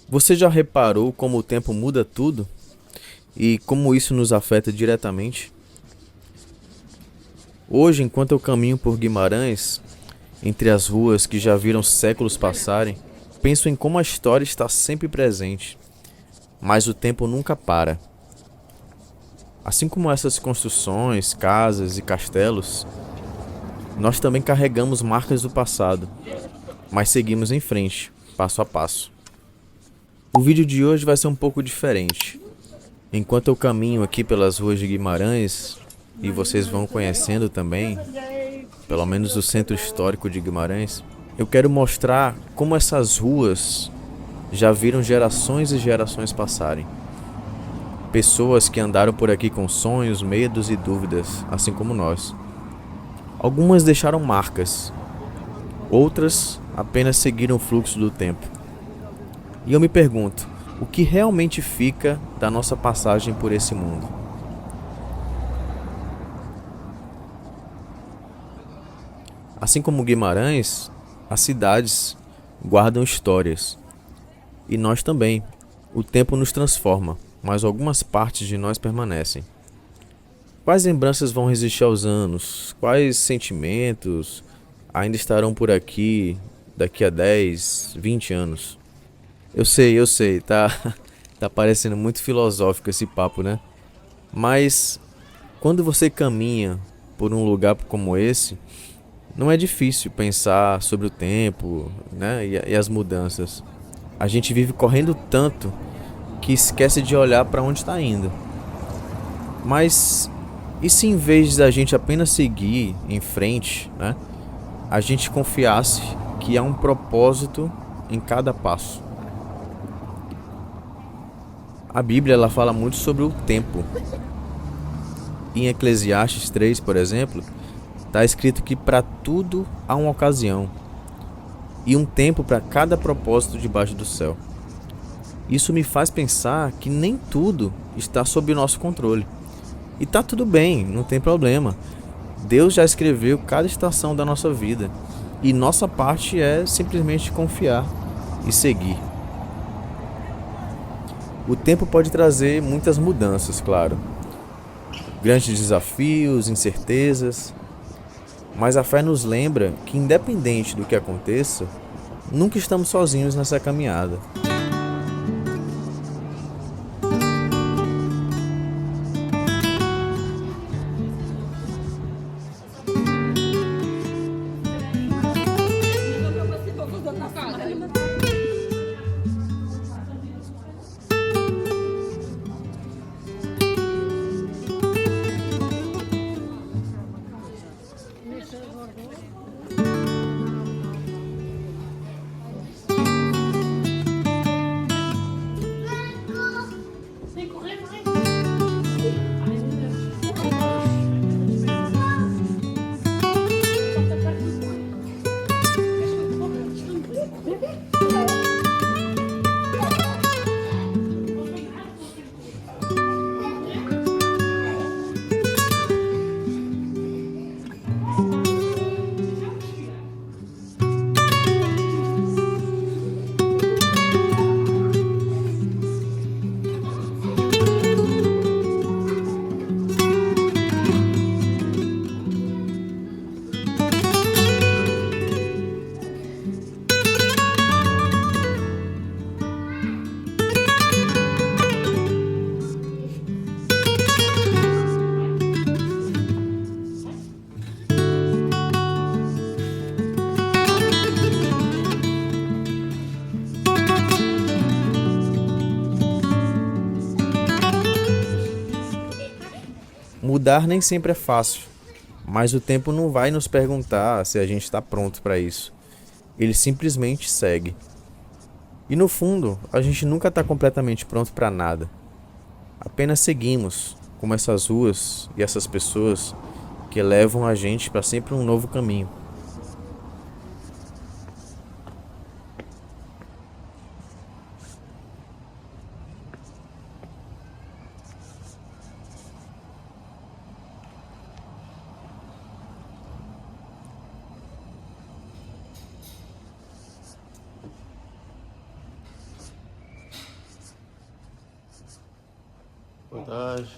Você já reparou como o tempo muda tudo e como isso nos afeta diretamente? Hoje, enquanto eu caminho por Guimarães, entre as ruas que já viram séculos passarem, penso em como a história está sempre presente, mas o tempo nunca para. Assim como essas construções, casas e castelos, nós também carregamos marcas do passado, mas seguimos em frente, passo a passo. O vídeo de hoje vai ser um pouco diferente. Enquanto eu caminho aqui pelas ruas de Guimarães, e vocês vão conhecendo também, pelo menos o centro histórico de Guimarães, eu quero mostrar como essas ruas já viram gerações e gerações passarem. Pessoas que andaram por aqui com sonhos, medos e dúvidas, assim como nós. Algumas deixaram marcas, outras apenas seguiram o fluxo do tempo. E eu me pergunto, o que realmente fica da nossa passagem por esse mundo? Assim como Guimarães, as cidades guardam histórias. E nós também. O tempo nos transforma, mas algumas partes de nós permanecem. Quais lembranças vão resistir aos anos? Quais sentimentos ainda estarão por aqui daqui a 10, 20 anos? Eu sei, tá, tá parecendo muito filosófico esse papo, né? Mas quando você caminha por um lugar como esse, não é difícil pensar sobre o tempo, né? E as mudanças. A gente vive correndo tanto que esquece de olhar para onde está indo. Mas e se em vez da gente apenas seguir em frente, né? A gente confiasse que há um propósito em cada passo? A Bíblia ela fala muito sobre o tempo. Em Eclesiastes 3, por exemplo, está escrito que para tudo há uma ocasião e um tempo para cada propósito debaixo do céu. Isso me faz pensar que nem tudo está sob o nosso controle. E tá tudo bem, não tem problema. Deus já escreveu cada estação da nossa vida e nossa parte é simplesmente confiar e seguir. O tempo pode trazer muitas mudanças, claro. Grandes desafios, incertezas, mas a fé nos lembra que, independente do que aconteça, nunca estamos sozinhos nessa caminhada. Mudar nem sempre é fácil, mas o tempo não vai nos perguntar se a gente está pronto para isso. Ele simplesmente segue. E no fundo, a gente nunca está completamente pronto para nada. Apenas seguimos, como essas ruas e essas pessoas que levam a gente para sempre um novo caminho. Boa tarde.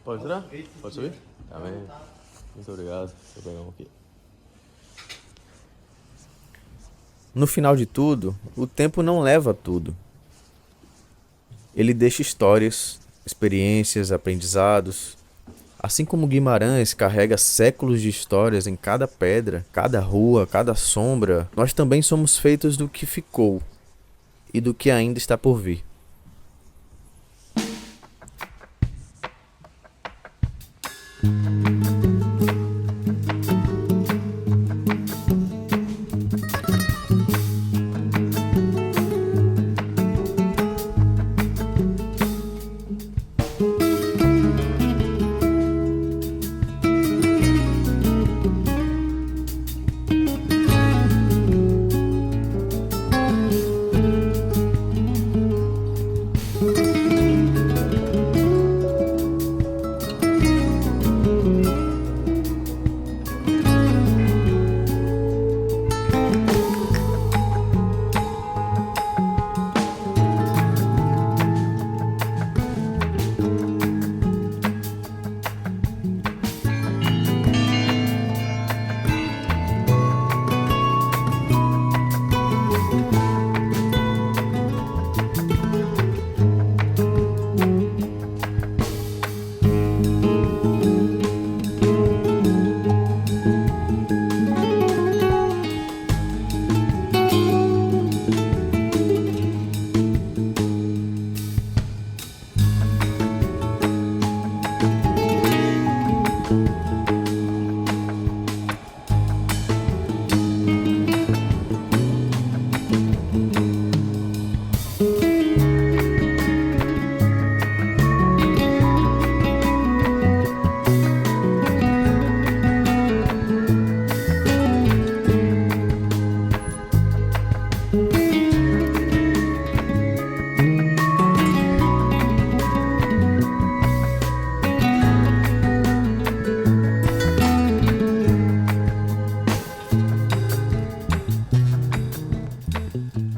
Pode entrar? Pode subir? Tá bem. Muito obrigado. Vou pegar um aqui. No final de tudo, o tempo não leva tudo. Ele deixa histórias, experiências, aprendizados. Assim como Guimarães carrega séculos de histórias em cada pedra, cada rua, cada sombra, nós também somos feitos do que ficou e do que ainda está por vir.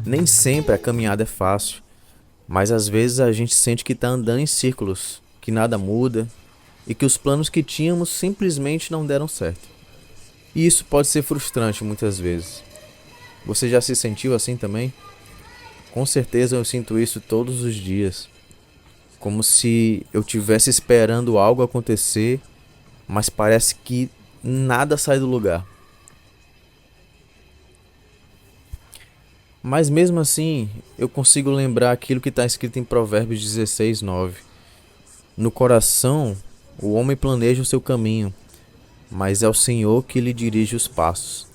Nem sempre a caminhada é fácil, mas às vezes a gente sente que está andando em círculos, que nada muda e que os planos que tínhamos simplesmente não deram certo. E isso pode ser frustrante muitas vezes. Você já se sentiu assim também? Com certeza eu sinto isso todos os dias, como se eu estivesse esperando algo acontecer, mas parece que nada sai do lugar. Mas mesmo assim, eu consigo lembrar aquilo que está escrito em Provérbios 16:9. No coração, o homem planeja o seu caminho, mas é o Senhor que lhe dirige os passos.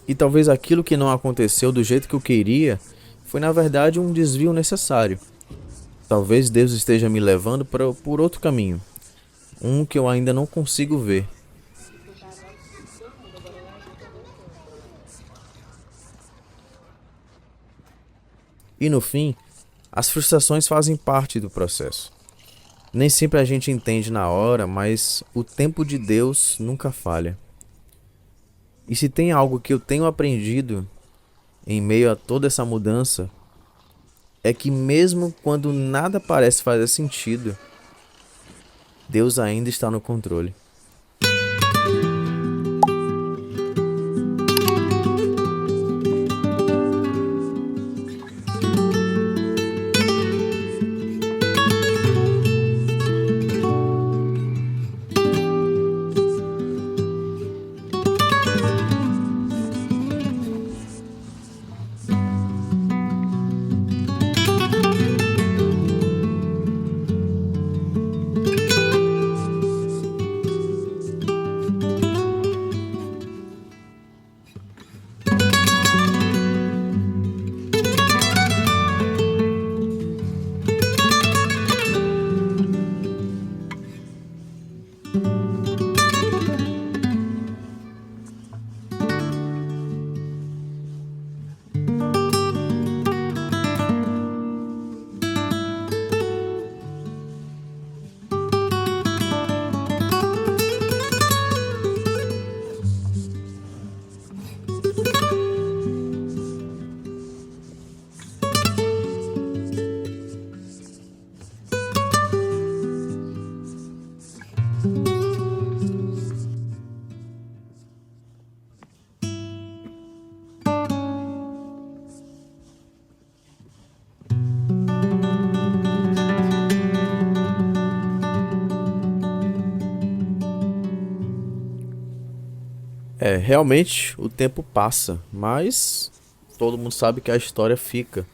E talvez aquilo que não aconteceu do jeito que eu queria foi na verdade um desvio necessário. Talvez Deus esteja me levando por outro caminho, um que eu ainda não consigo ver. E no fim, as frustrações fazem parte do processo. Nem sempre a gente entende na hora, mas o tempo de Deus nunca falha. E se tem algo que eu tenho aprendido em meio a toda essa mudança, é que mesmo quando nada parece fazer sentido, Deus ainda está no controle. Realmente o tempo passa, mas todo mundo sabe que a história fica.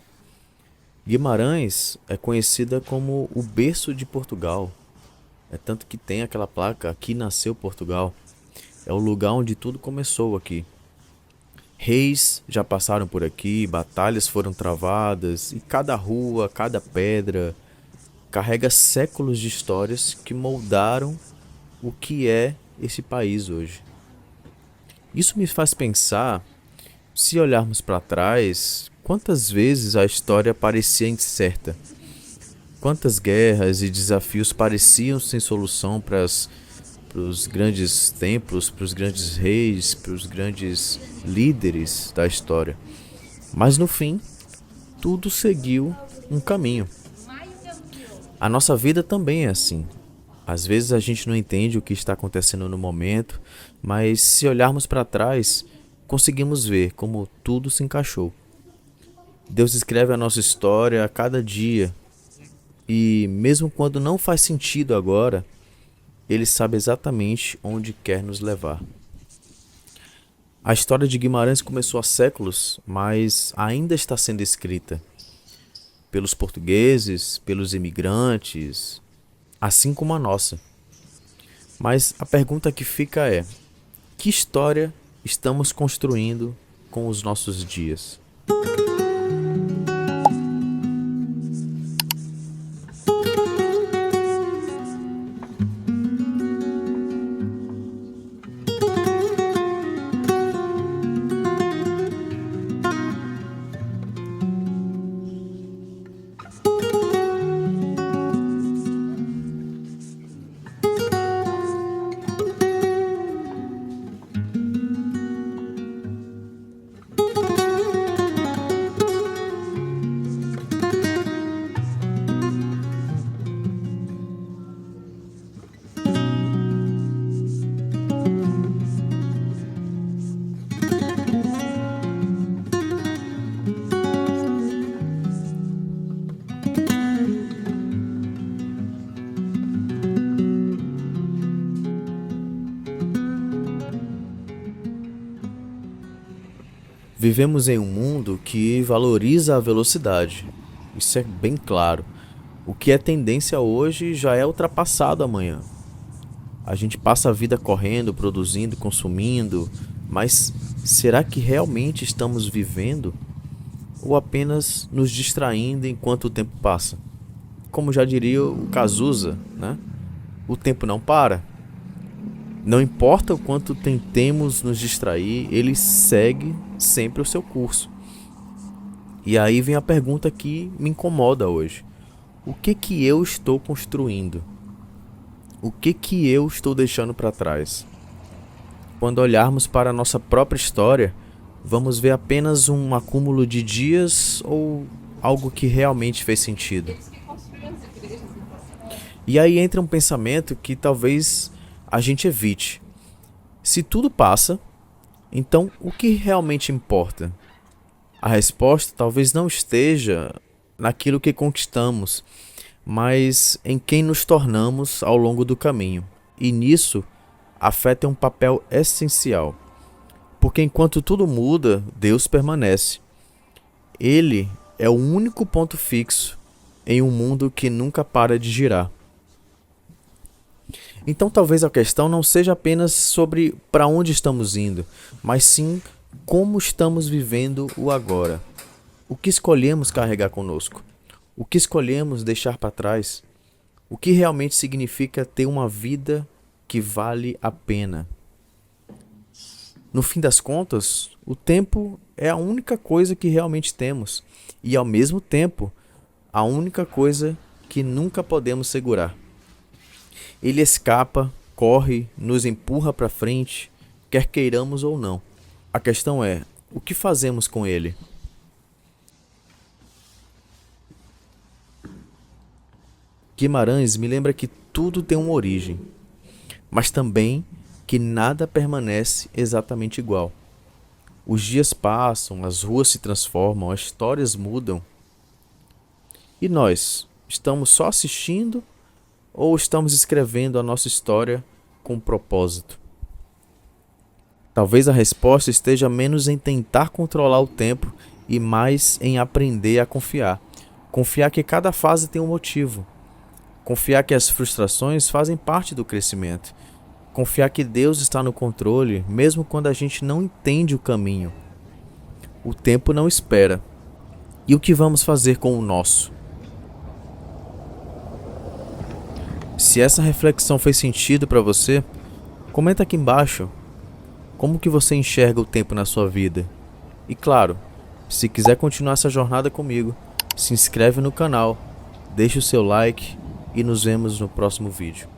Guimarães é conhecida como o berço de Portugal. É tanto que tem aquela placa: aqui nasceu Portugal. É o lugar onde tudo começou aqui. Reis já passaram por aqui, batalhas foram travadas e cada rua, cada pedra carrega séculos de histórias que moldaram o que é esse país hoje. Isso me faz pensar, se olharmos para trás, quantas vezes a história parecia incerta, quantas guerras e desafios pareciam sem solução para os grandes templos, para os grandes reis, para os grandes líderes da história. Mas no fim, tudo seguiu um caminho. A nossa vida também é assim. Às vezes a gente não entende o que está acontecendo no momento, mas se olharmos para trás, conseguimos ver como tudo se encaixou. Deus escreve a nossa história a cada dia, e mesmo quando não faz sentido agora, Ele sabe exatamente onde quer nos levar. A história de Guimarães começou há séculos, mas ainda está sendo escrita pelos portugueses, pelos imigrantes, assim como a nossa. Mas a pergunta que fica é: que história estamos construindo com os nossos dias? Vivemos em um mundo que valoriza a velocidade. Isso é bem claro. O que é tendência hoje já é ultrapassado amanhã. A gente passa a vida correndo, produzindo, consumindo, mas será que realmente estamos vivendo ou apenas nos distraindo enquanto o tempo passa? Como já diria o Cazuza, né? O tempo não para. Não importa o quanto tentemos nos distrair, ele segue sempre o seu curso. E aí vem a pergunta que me incomoda hoje. O que eu estou construindo? O que eu estou deixando para trás? Quando olharmos para a nossa própria história, vamos ver apenas um acúmulo de dias ou algo que realmente fez sentido? E aí entra um pensamento que talvez a gente evite. Se tudo passa, então o que realmente importa? A resposta talvez não esteja naquilo que conquistamos, mas em quem nos tornamos ao longo do caminho. E nisso, a fé tem um papel essencial. Porque enquanto tudo muda, Deus permanece. Ele é o único ponto fixo em um mundo que nunca para de girar. Então talvez a questão não seja apenas sobre para onde estamos indo, mas sim como estamos vivendo o agora. O que escolhemos carregar conosco? O que escolhemos deixar para trás? O que realmente significa ter uma vida que vale a pena? No fim das contas, o tempo é a única coisa que realmente temos e, ao mesmo tempo, a única coisa que nunca podemos segurar. Ele escapa, corre, nos empurra para frente, quer queiramos ou não. A questão é, o que fazemos com ele? Guimarães me lembra que tudo tem uma origem, mas também que nada permanece exatamente igual. Os dias passam, as ruas se transformam, as histórias mudam. E nós, estamos só assistindo ou estamos escrevendo a nossa história com propósito? Talvez a resposta esteja menos em tentar controlar o tempo e mais em aprender a confiar. Confiar que cada fase tem um motivo. Confiar que as frustrações fazem parte do crescimento. Confiar que Deus está no controle, mesmo quando a gente não entende o caminho. O tempo não espera. E o que vamos fazer com o nosso? Se essa reflexão fez sentido para você, comenta aqui embaixo. Como que você enxerga o tempo na sua vida? E claro, se quiser continuar essa jornada comigo, se inscreve no canal, deixa o seu like e nos vemos no próximo vídeo.